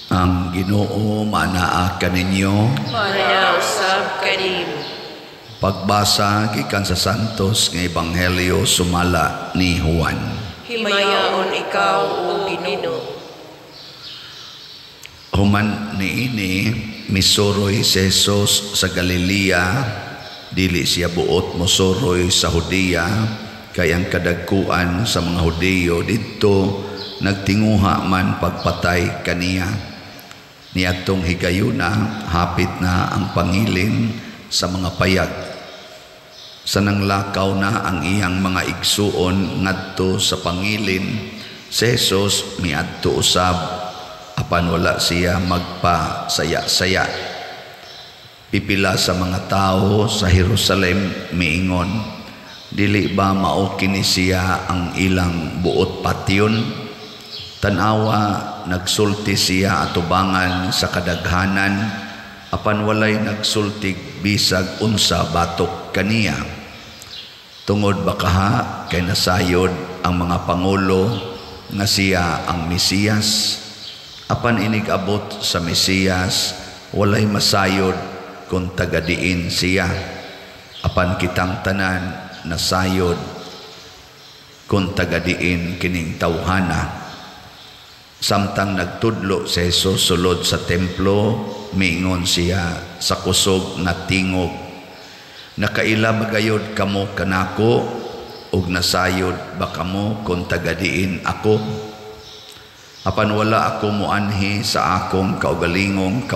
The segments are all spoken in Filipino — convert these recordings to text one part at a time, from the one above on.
Ang Ginoo manaa kaninyo. Manausab kanimo. Pagbasa gikan sa Santos nga Ebanghelyo sumala ni Juan. Himayaon ikaw o Ginoo. Human niini misuroy si Jesus sa Galilea, dili siya buot mosuroy sa Judea, kay ang kadagkuan sa mga Hudiyo didto nagtinguha man pagpatay kaniya. Niadtong higayuna hapit na ang pangilin sa mga payag. Sa nanglakaw na ang iyang mga igsuon ngadto sa pangilin, si Jesus miadto usab apan wala siya magpasaya-saya. Pipila sa mga tao sa Jerusalem miingon, dili ba mao kini siya ang ilang buot patyon? Tanawa nagsulti siya atubangan sa kadaghanan apan walay nagsultig bisag unsa batok kaniya. Tungod bakaha kay nasayod ang mga pangulo nga siya ang Mesiyas. Apan inig-abot sa Mesiyas walay masayod kung tagadiin siya. Apan kitang tanan nasayod kung tagadiin kining tawhana. Samtang nagtudlo si Jesus sulod sa templo, miingon siya sa kusog na tingog, nakaila magayod kamo kanako ug nasayod ba kamo kung tagadiin ako? Apan wala ako muanhi sa akong kaugalingong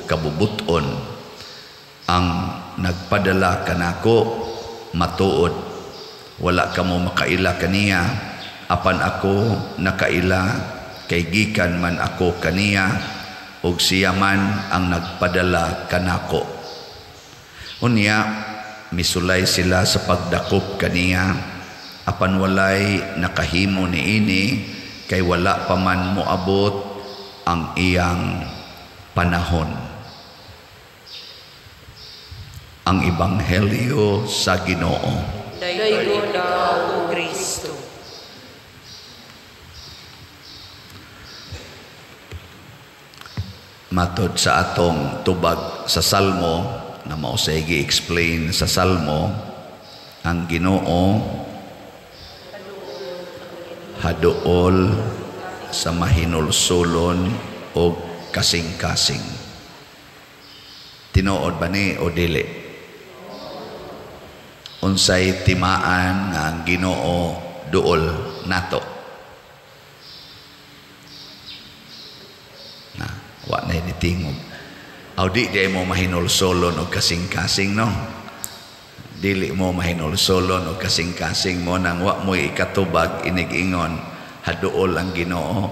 kabubuton. Ang nagpadala kanako matuod, wala kamo makaila kaniya, apan ako nakaila kay gikan man ako kaniya ug siya man ang nagpadala kanako. Unya misulay sila sa pagdakop kaniya, apan walay nakahimo niini kay wala pa man moabot ang iyang panahon. Ang Ebanghelyo sa Ginoo. Dayon ikaw o Kristo. Matod sa atong tubag sa Salmo na mao sa gi-explain sa Salmo, ang Ginoo haduol sa mahinulsulon o kasing-kasing. Tinuod ba ni o dili? Unsay timaan nga ang Ginoo duol nato? Wa na nitingog. Aw di mo mahinulsolon o kasing-kasing, no? Dili mo mahinulsolon o kasing-kasing mo nang wa mo ikatubag inig-ingon haduol ang Ginoo.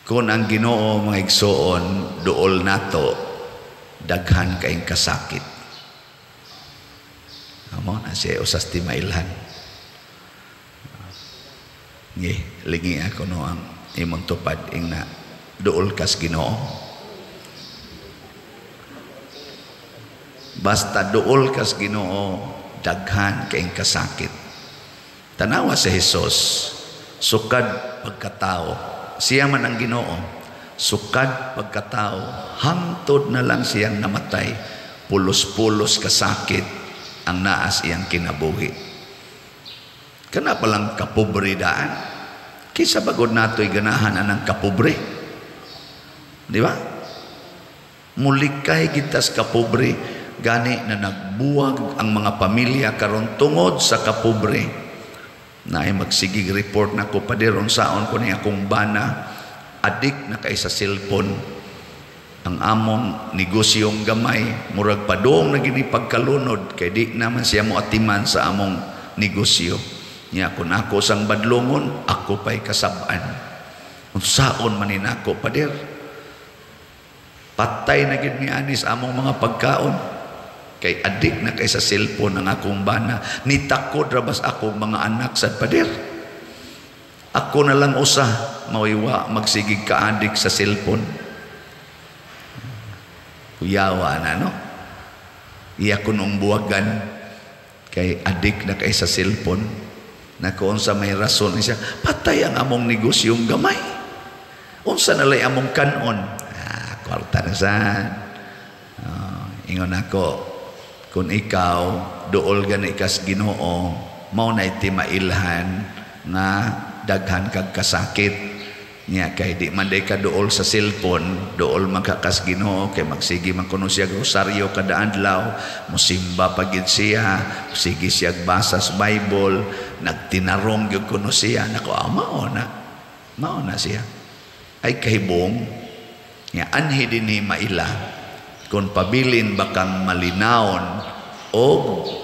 Kung ang Ginoo mga igsoon duol nato, daghan kaing kasakit. Amo na siya usas ti mailhan. Ngi, lingi ako no ang imong tupad ing na duol kas Ginoo. Basta duol kas Ginoo, daghan kaing kasakit. Tanawa si Jesus, sukad pagkatao. Siya man ang Ginoo, sukad pagkatao, hangtod na lang siyang namatay. Pulos-pulos kasakit ang naas iyang kinabuhi. Kana palang kapobre daan. Kisa bagod nato'y ganahan anang kapobre. Di ba? Mulikay kita sa kapobre, gani na nagbuwag ang mga pamilya karon tungod sa kapobre. Na ay magsigig report na ko padiron saon ko ni akong bana, adik na kay sa cellphone. Ang among negosyong gamay, murag padong na gini pagkalunod, kay di naman siya mo atiman sa among negosyo. Niya kung ako sang badlongon, ako pa'y kasabaan. Kung saon manin ako padir. Patay na gid ni anis among mga pagkaon. Kay adik na kay sa cellphone ang akong bana. Nitakod rabas akong mga anak sa padir. Ako na lang usa, mawiwa, magsigig ka adik sa cellphone. Kuyawa na, no? Iya ko nung buwagan kay adik na kay sa cellphone. Na kung sa may rason siya, patay ang among negosyong gamay. Unsa na lay among kanon? Kwarta na saan. Ingon ako, kung ikaw duol gani kas Ginoo, mao na iti mailhan nga daghan kag kasakit. Nya kay di man day ka duol sa cellphone, duol makakas Ginoo kay magsigi man kuno siya rosaryo kada adlaw, musimba pagid siya, sige siya basa sa Bible, nagtinarong gyud kuno siya. Nako, mao na siya. Ay kahibong nya anhi dinhi maila kung pabilin bakang malinawon o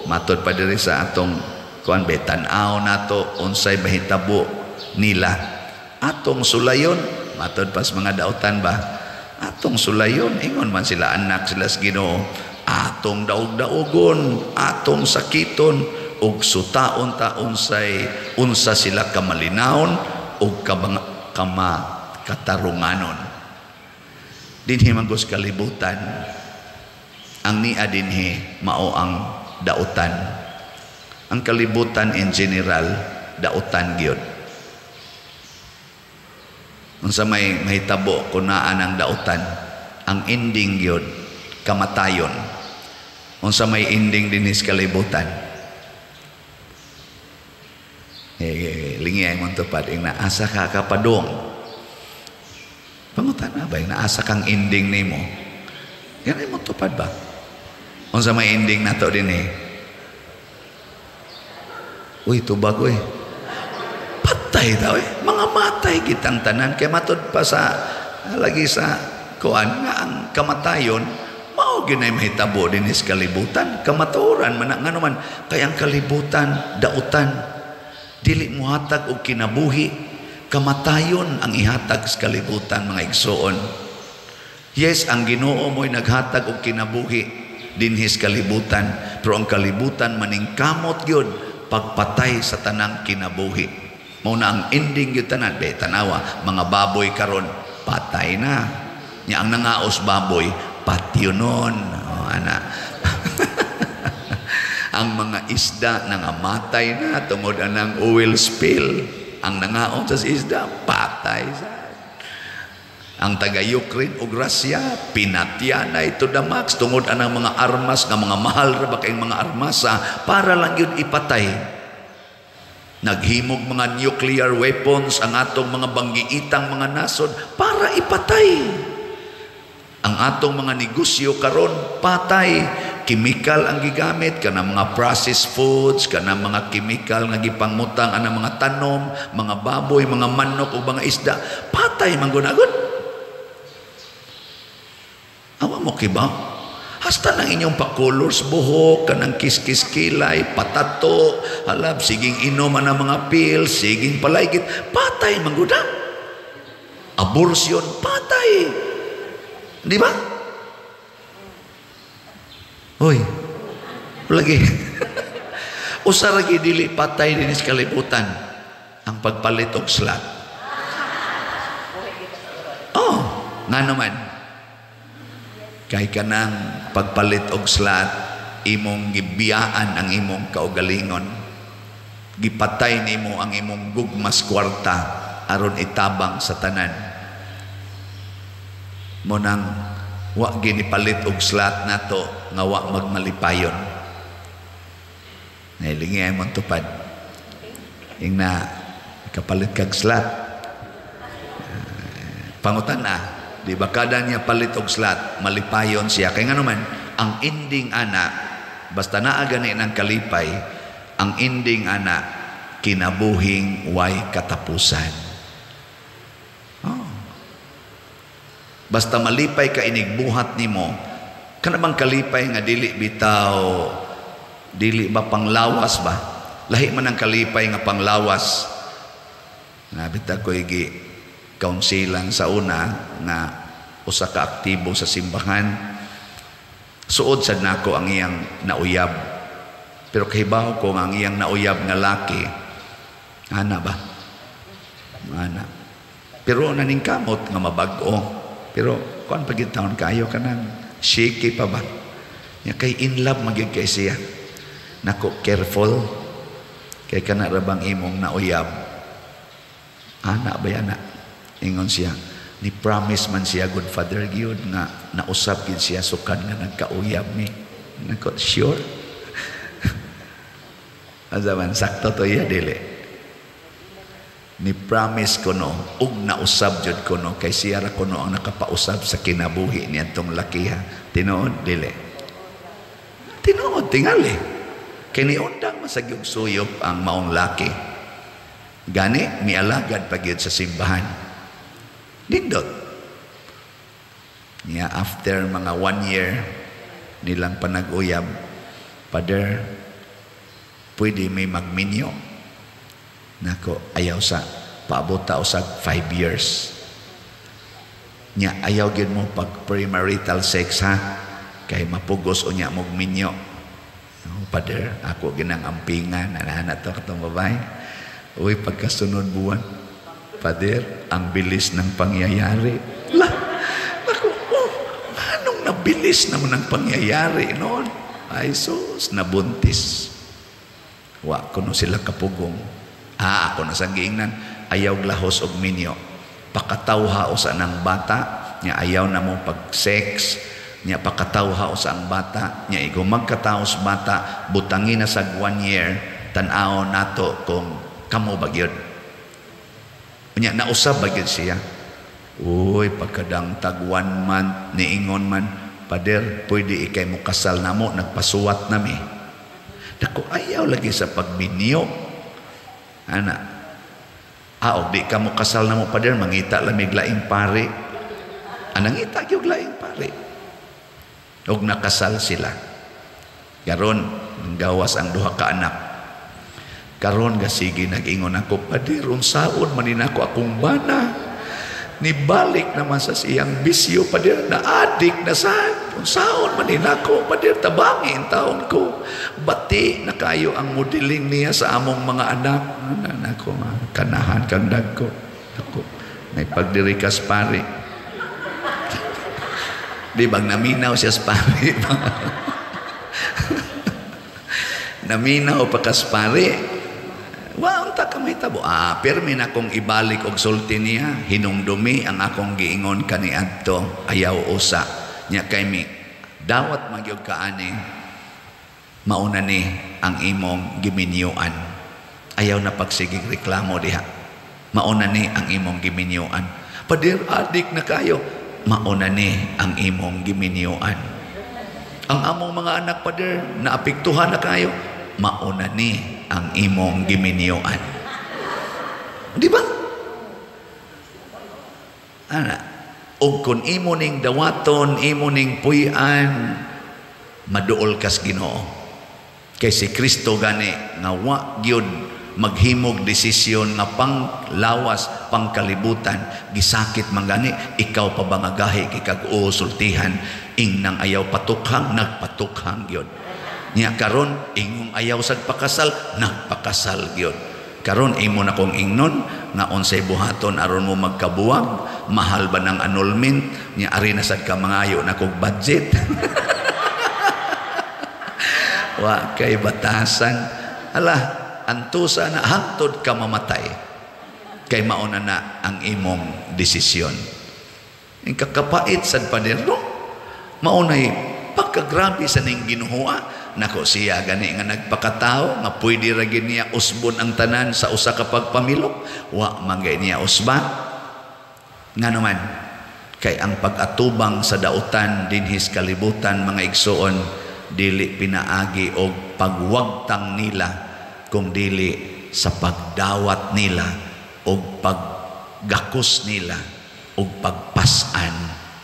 matod pa diri sa atong kuan betan-aw nato unsay mahitabo nila. Atong sulayon, matod pas mga dautan ba, atong sulayon, ingon man sila anak sila sa Ginoo, atong daog-daogon, atong sakiton, ug sutaon ta unsa sila kamalinawon ug katarunganon. Dinhi manggos kalibutan, ang niya dinhi mao ang dautan. Ang kalibutan in general, dautan gyud. Unsa may mahitabo kung naan ang dautan, ang ending gyud kamatayon. Unsa may ending dinhi sa kalibutan. Lingi ay mong tupad, naasa ka kapadong. Pangutan na ba, naasa kang ending ni mo. Yan ay mong tupad ba? Unsa may ending na to din Uy, tubag patay daw mga matay kitang tanan. Kaya matod pa sa lagi sa kuan nga ang kamatayon, mao ginay mahitabo din sa kalibutan. Kamatuoran man nga naman, kay ang kalibutan, dautan, dili mo hatag og kinabuhi. Kamatayon ang ihatag sa kalibutan, mga igsoon. Yes, ang Ginoo mo'y naghatag og kinabuhi dinhi sa kalibutan, pero ang kalibutan maningkamot yun pagpatay sa tanang kinabuhi. Mao na ang ending yun tanan. Tanawa, mga baboy karon patay na. Nya ang nangaos baboy patyonon. Ang mga isda nangamatay na tungod anang oil spill. Ang nangaon sa isda patay sa. Ang taga-Ukraine ug Russia pinatya na ito the max tungod anang mga armas nga mga mahal ra ba kayong mga armasa para lang yun ipatay. Naghimog mga nuclear weapons ang atong mga banggiitang mga nasod para ipatay. Ang atong mga negosyo karon patay. Chemical ang gigamit kana mga processed foods, kana mga chemical nga gipangmutang ana mga tanom, mga baboy, mga manok o mga isda, patay man gunagod. Awa mo kiba? Hasta nang inyong pa-colors buhok, kanang kiskis kilay, patato, halab siging inom ana mga pills, siging palaygit, patay man gud. Abortion patay. Di ba? Hoy, lagi. Usa lagi dili patay din sa kalibutan ang pagpalit og slat. Oh, nga naman. Kay kanang pagpalit og slat, imong gibiyaan ang imong kaugalingon. Gipatay nimo ang imong gugmas kwarta aron itabang sa tanan. Mo nang wa ginipalit og slat nato nga wa magmalipayon. Nailingi ay mong tupad. Yung na kapalit kag slat. Pangutan na, di ba kada niya palit og slat, malipayon siya. Kaya nga naman, ang ending ana, basta naagani ng kalipay, ang ending ana, kinabuhing way katapusan. Basta malipay ka inigbuhat nimo, kanabang kalipay nga dili bitaw, dili ba panglawas ba? Lahi man ang kalipay nga panglawas. Nabita ko igi kaunsilan sa una nga usa ka aktibo sa simbahan. Suod sad nako ang iyang nauyab. Pero kahibaw ko nga ang iyang nauyab nga laki, ana ba? Ana. Pero naningkamot nga mabag-o. Pero kuan pagid taon kayo kanang shaky pa ba? Nya kay in love magid kay siya. Nako, careful. Kay kana ra bang imong nauyab. Ana ba yana? Ingon siya, Ni promise man siya good father gyud nga nausab gid siya sukan nga nagkauyab mi. Nako sure. Azaman sakto to iya dili. Ni promise ko no ug nausab jud ko no kay siya ra kuno ang nakapausab sa kinabuhi niyadtong lakiha. Tinuod dili. Tinuod tingali. Kay niundang masagyog suyop ang maong laki. Gani mialagad pa gyud sa simbahan. Nindot. Niya after mga 1 year nilang panag-uyab, Father, pwede may magminyo. Nako, ayaw sa paabota usag 5 years. Niya ayaw gid mo pag premarital sex ha, kay mapugos o niya mog minyo. Father, ako ginang ampingan, ana to katong babae. Uy, pagkasunod buwan, Father, ang bilis ng pangyayari. Naku, anong nabilis naman ang pangyayari noon? Ay sus, nabuntis. Wa ko no sila kapugong. Ako na sang giingnan, ayaw glahos og minyo. Pakatawha usa ng bata, nya ayaw na mo pag-sex, nya pakatawha usa ang bata, nya igo magkataos bata, butangin na sa 1 year, tan-aw nato kung kamo ba gyud. Nya nausab ba gyud siya. Uy, pagkadang tag 1 month niingon man, Pader, pwede ikay mo kasal namo, nagpasuwat nami. Dako ayaw lagi sa pagminyo. Ana. Og di ka mo kasal namo, Pader, mangita lamig laing pare. Anangita gyud laing pare. Og nakasal sila. Karon gawas ang duha ka anak. Karon gasigi nag-ingon ako, Pader, unsaon manin ako akong bana. Nibalik naman sa siyang bisyo, Pader, na adik na sad. Unsaon manin ako, Pader, tabangin taon ko. Bati na kayo ang modeling niya sa among mga anak. Ako, kanahan kang dagko. Ako, may pagdiri ka pare. Di bang naminaw siya pare? Naminaw pa kaspare. Unta ka may tabo. Permi na kong ibalik og sulti niya. Hinungdumi ang akong giingon kaniadto. Ayaw usa. Nya kay mi. Dawat magyog kaani. Mauna ni ang imong giminyuan. Ayaw na pagsigig reklamo diha. Mauna ni ang imong giminyuan. Pader, adik na kayo. Mauna ni ang imong giminyuan. Ang among mga anak, Pader, naapektuhan na kayo. Mauna ni ang imong giminyuan. Di ba? Ana, og kun imo ning dawaton, imo ning puy-an, maduol kas Ginoo. Kay si Kristo gani nga wa gyud maghimog desisyon nga panglawas, pangkalibutan, gisakit man gani, ikaw pa ba nga gahi kag sultihan, ingnang ayaw patukhang, nagpatukhang gyud. Nya karon ingong ayaw sad pakasal, nagpakasal gyud. Karon imo na kong ingnon nga unsay buhaton aron mo magkabuwag, mahal ba ng annulment, nya ari na sad ka mangayo na kog budget. Wa kay batasan. Ala, antusa na hangtod ka mamatay. Kay mauna na ang imong desisyon. Ang kakapait sad Pader, no? Maunay pagkagrabe sa ning Ginoo. Nako siya gani nga nagpakatao nga pwede ra gid niya usbon ang tanan sa usa ka pagpamilok, wa man gay niya usba. Ngano man kay ang pag-atubang sa dautan dinhis kalibutan, mga igsoon, dili pinaagi og pagwagtang nila, kung dili sa pagdawat nila og paggakos nila og pagpasan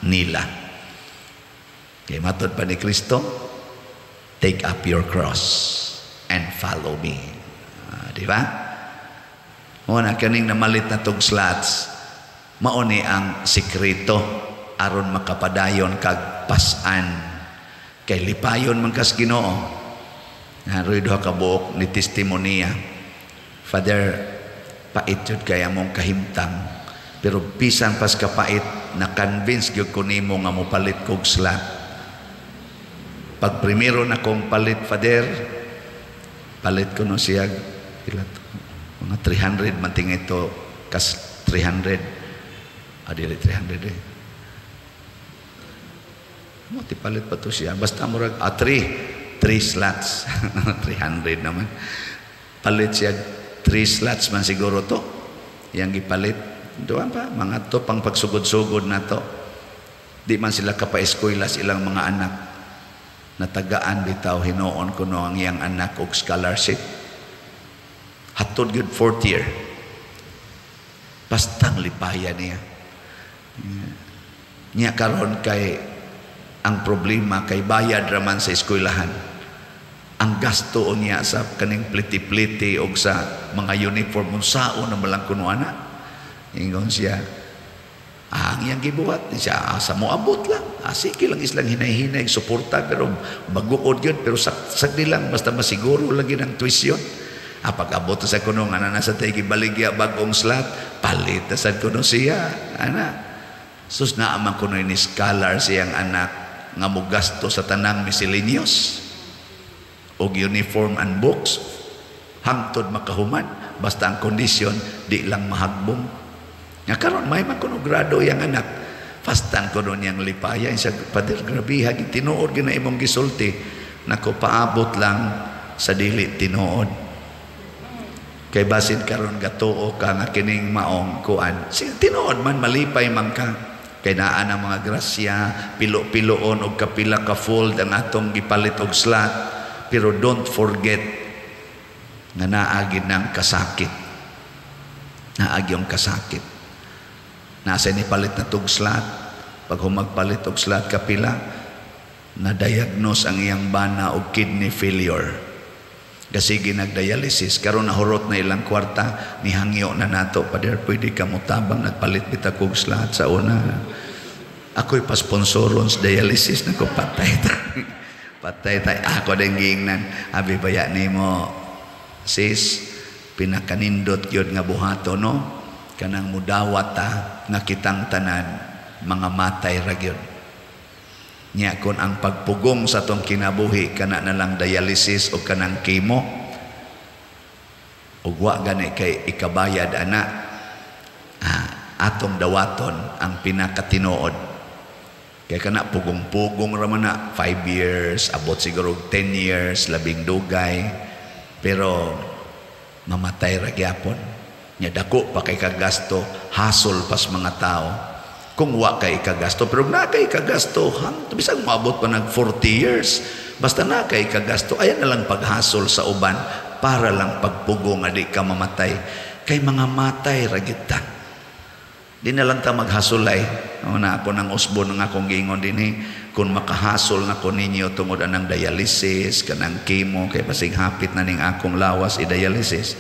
nila. Kay matod pa ni Kristo, take up your cross and follow me. Di ba? Muna kaning namalit na tog slots, mauni ang sikreto aron makapadayon kag pasan. Kay lipayon man kas Ginoo. Naroy duha ka buok ni testimonya. Father, pait jud kay among kahimtang, pero bisan pas kapait na convince gyud ko nimo nga mopalit kog slot. Pag primero na kong palit, Father, palit ko no siya, mga 300, manting ito, kas 300. Adili 300 eh. Mo tipalit pa to siya. Basta murag 3 slots. 300 naman. Palit siya 3 slots man siguro to. Yang gipalit. Doon pa mga to pang pagsugod-sugod na to. Di man sila kapa-eskwela ilang mga anak. Natagaan bitaw hinoon ko no ang iyang anak og scholarship. Hatod good 4th year. Bastang lipaya niya. Niya karon kay ang problema kay bayad raman sa eskwelahan. Ang gasto niya sa kaning pliti-pliti o sa mga uniform sao na malang kuno ana. Ingon siya, ang iyang gibuhat siya asa mo abot lang. Sige lang islang hinay-hinay suporta pero bagukod yun pero sagdi lang basta masiguro lagi ng tuition. Pag-abot sa kuno nga na sa tayo gibaligya bagong slot palit sa kuno siya ana. Sus na amang kuno ni scholar siyang anak nga mugasto sa tanang miscellaneous og uniform and books hangtod makahuman basta ang kondisyon di lang mahagbong nga karon may man kuno grado yang anak fastan kuno niyang lipaya sa pader grabe hagi tinuod gina imong gisulti nako paabot lang sa dili tinuod kay basin karon gatuo ka nga kining maong kuan tinuod man malipay man ka kay naa ang mga grasya pilo-piloon og kapila ka fold ang atong gipalit og slot pero don't forget nga naagid ng kasakit naagid kasakit nasa ni palit na tog slot pag humagpalit og slot kapila na diagnose ang iyang bana og kidney failure kasi ginagdialysis karon nahurot na ilang kwarta ni hangyo na nato pader pwede ka mutabang nagpalit bita kog slot sa una ako'y pasponsoron sa dialysis nako patay patay ako din giingnan abi baya nimo sis pinakanindot gyud nga buhato no kanang mudawat ta nga kitang tanan mga matay ra gyud nya kon ang pagpugong sa tong kinabuhi kana na lang dialysis o kanang chemo ug wa gani kay ikabayad ana atong dawaton ang pinakatinuod kay kana pugong-pugong ra man na 5 years abot siguro 10 years labing dugay pero mamatay ra gyapon nya dako pa kay kagasto hasol pas mga tao kung wa kay kagasto pero na kay kagasto bisag moabot pa nag 40 years basta na kay kagasto ayan na lang paghasol sa uban para lang pagpugo nga di ka mamatay kay mga matay ra gyud ta di na lang ta maghasolay na ako ng usbon nga akong giingon dinhi kung makahasol na ko ninyo tungod anang dialysis kanang chemo kay basig hapit na ning akong lawas i-dialysis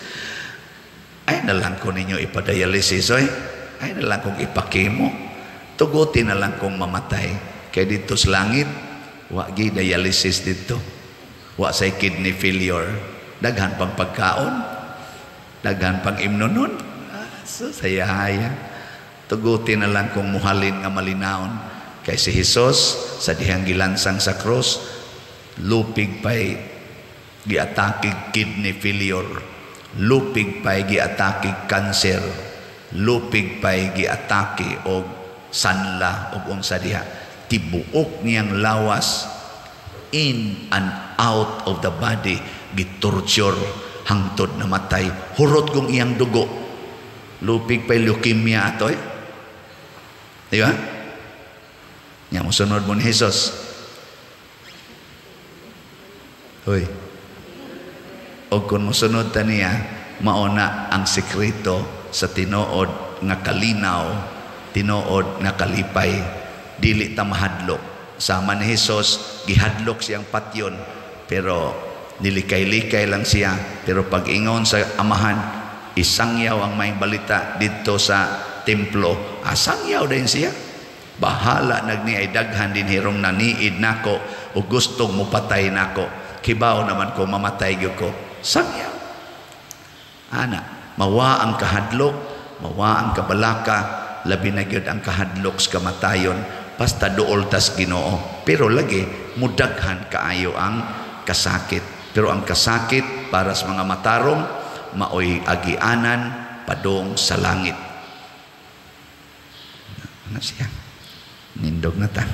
ay na lang ko ninyo ipa-dialysis ay na lang kong ipakemo tuguti na lang kong mamatay kay dito sa langit wa gi dialysis dito wa say kidney failure daghan pang pagkaon daghan pang imnonon so sayahaya tuguti na lang kong muhalin nga malinawon kay si Jesus sa dihang gilansang sa cross lupig pay giatake kidney failure lupig pay giatake cancer lupig pay giatake og sanla og unsa diha tibuok niyang lawas in and out of the body gitorture hangtod namatay hurot kong iyang dugo lupig pay leukemia atoy di ba nya mosunod mo ni Jesus hoy og kun mosunod ta niya mauna ang sekreto sa tinuod nga kalinaw tinuod na kalipay dili ta mahadlok sama ni Jesus gihadlok siyang patyon pero nilikay-likay lang siya pero pag ingon sa amahan isangyaw ang may balita dito sa templo asangyaw din siya bahala nagni ay daghan din hirong naniid nako o gustong mupatay nako kibaw naman ko mamatay gyud ko sangyaw ana mawa ang kahadlok mawa ang kabalaka labi na gyud ang kahadlok sa kamatayon basta duol tas Ginoo pero lagi mudaghan kaayo ang kasakit pero ang kasakit para sa mga matarong maoy agianan padong sa langit na siya. Nindog na ta.